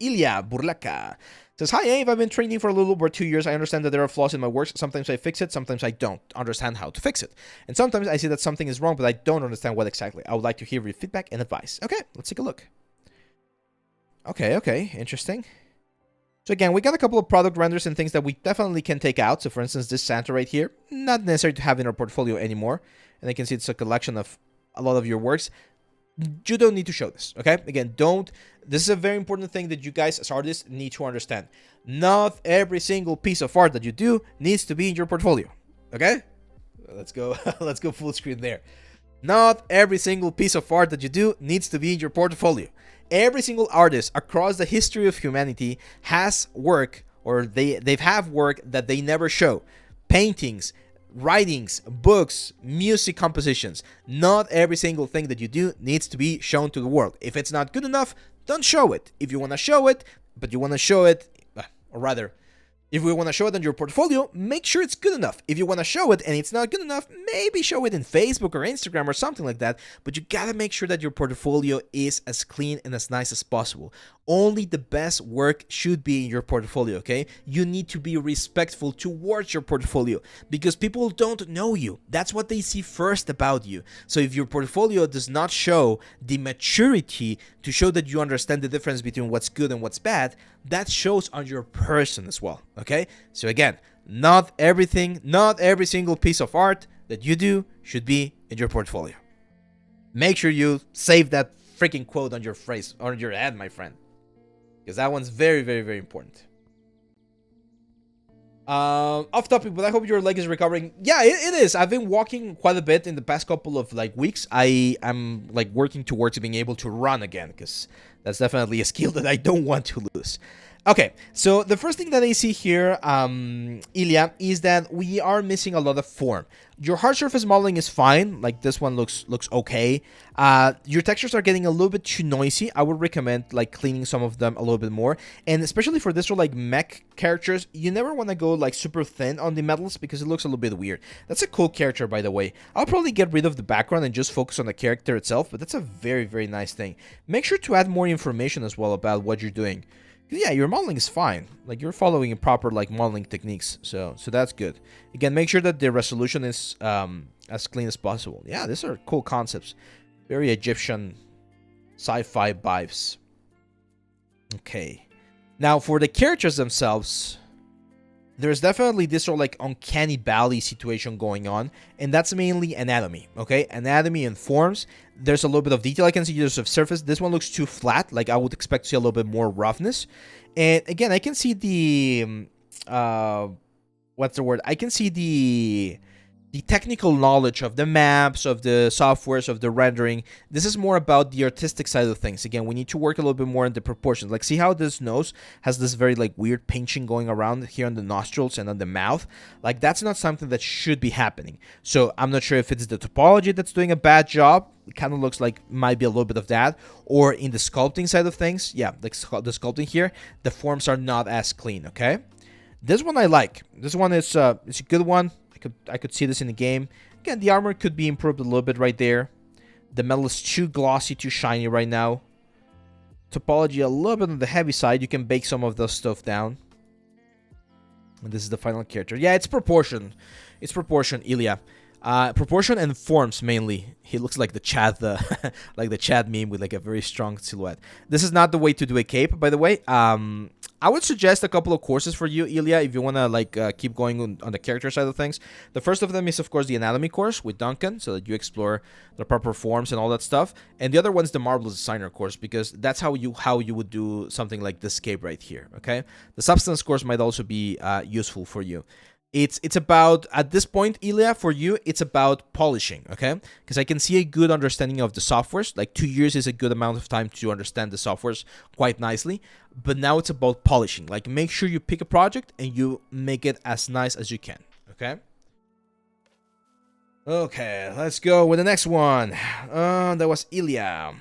Ilia, Burlaka. Says, hi Abe, I've been training for a little over 2 years. I understand that there are flaws in my works. Sometimes I fix it, sometimes I don't understand how to fix it. And sometimes I see that something is wrong, but I don't understand what exactly. I would like to hear your feedback and advice. Okay, let's take a look. Okay, interesting. So again, we got a couple of product renders and things that we definitely can take out. So for instance, this Santa right here, not necessary to have in our portfolio anymore. And you can see it's a collection of a lot of your works. You don't need to show this, okay? Again, don't. This is a very important thing that you guys as artists need to understand. Not every single piece of art that you do needs to be in your portfolio, okay? Let's go. Let's go full screen there. Not every single piece of art that you do needs to be in your portfolio. Every single artist across the history of humanity has work, or they have work that they never show. Paintings, writings, books, music compositions. Not every single thing that you do needs to be shown to the world. If it's not good enough, don't show it. If you want to show it, but you want to show it, or rather, if we want to show it on your portfolio, make sure it's good enough. If you want to show it and it's not good enough, maybe show it in Facebook or Instagram or something like that. But you gotta make sure that your portfolio is as clean and as nice as possible. Only the best work should be in your portfolio, okay? You need to be respectful towards your portfolio because people don't know you. That's what they see first about you. So if your portfolio does not show the maturity to show that you understand the difference between what's good and what's bad, that shows on your person as well, okay? So again, not every single piece of art that you do should be in your portfolio. Make sure you save that freaking quote on your phrase, on your head, my friend, because that one's very, very, very important. Off topic, but I hope your leg is recovering. Yeah, it is. I've been walking quite a bit in the past couple of weeks. I am working towards being able to run again, because that's definitely a skill that I don't want to lose. Okay, so the first thing that I see here, Ilia, is that we are missing a lot of form. Your hard surface modeling is fine, like this one looks okay. Your textures are getting a little bit too noisy. I would recommend cleaning some of them a little bit more, and especially for this sort of mech characters, you never want to go super thin on the metals because it looks a little bit weird. That's a cool character, by the way. I'll probably get rid of the background and just focus on the character itself, but that's a very, very nice thing. Make sure to add more information as well about what you're doing. Yeah, your modeling is fine. You're following proper modeling techniques, so that's good. Again, make sure that the resolution is as clean as possible. Yeah, these are cool concepts. Very Egyptian sci-fi vibes. Okay. Now, for the characters themselves, there's definitely this sort of uncanny valley situation going on, and that's mainly anatomy, okay? Anatomy and forms. There's a little bit of detail I can see. There's a surface. This one looks too flat. I would expect to see a little bit more roughness. And again, I can see the what's the word? I can see the technical knowledge of the maps, of the softwares, of the rendering. This is more about the artistic side of things. Again, we need to work a little bit more on the proportions. See how this nose has this very weird pinching going around here on the nostrils and on the mouth. That's not something that should be happening. So I'm not sure if it's the topology that's doing a bad job. It kind of looks like might be a little bit of that, or in the sculpting side of things. Yeah, the sculpting here, the forms are not as clean. Okay, this one I like. This one is it's a good one. I could see this in the game. Again, the armor could be improved a little bit right there. The metal is too glossy, too shiny right now. Topology a little bit on the heavy side. You can bake some of this stuff down. And this is the final character. Yeah, it's proportion. It's proportion, Ilia. Proportion and forms mainly. He looks like the Chad, like the Chad meme with a very strong silhouette. This is not the way to do a cape, by the way. I would suggest a couple of courses for you, Ilia, if you want to keep going on the character side of things. The first of them is, of course, the anatomy course with Duncan, so that you explore the proper forms and all that stuff. And the other one's the Marvelous Designer course, because that's how you would do something like this cape right here. Okay, the Substance course might also be useful for you. It's about, at this point, Ilia, for you, it's about polishing, okay? Because I can see a good understanding of the softwares. 2 years is a good amount of time to understand the softwares quite nicely. But now it's about polishing. Make sure you pick a project and you make it as nice as you can, okay? Okay, let's go with the next one. That was Ilia.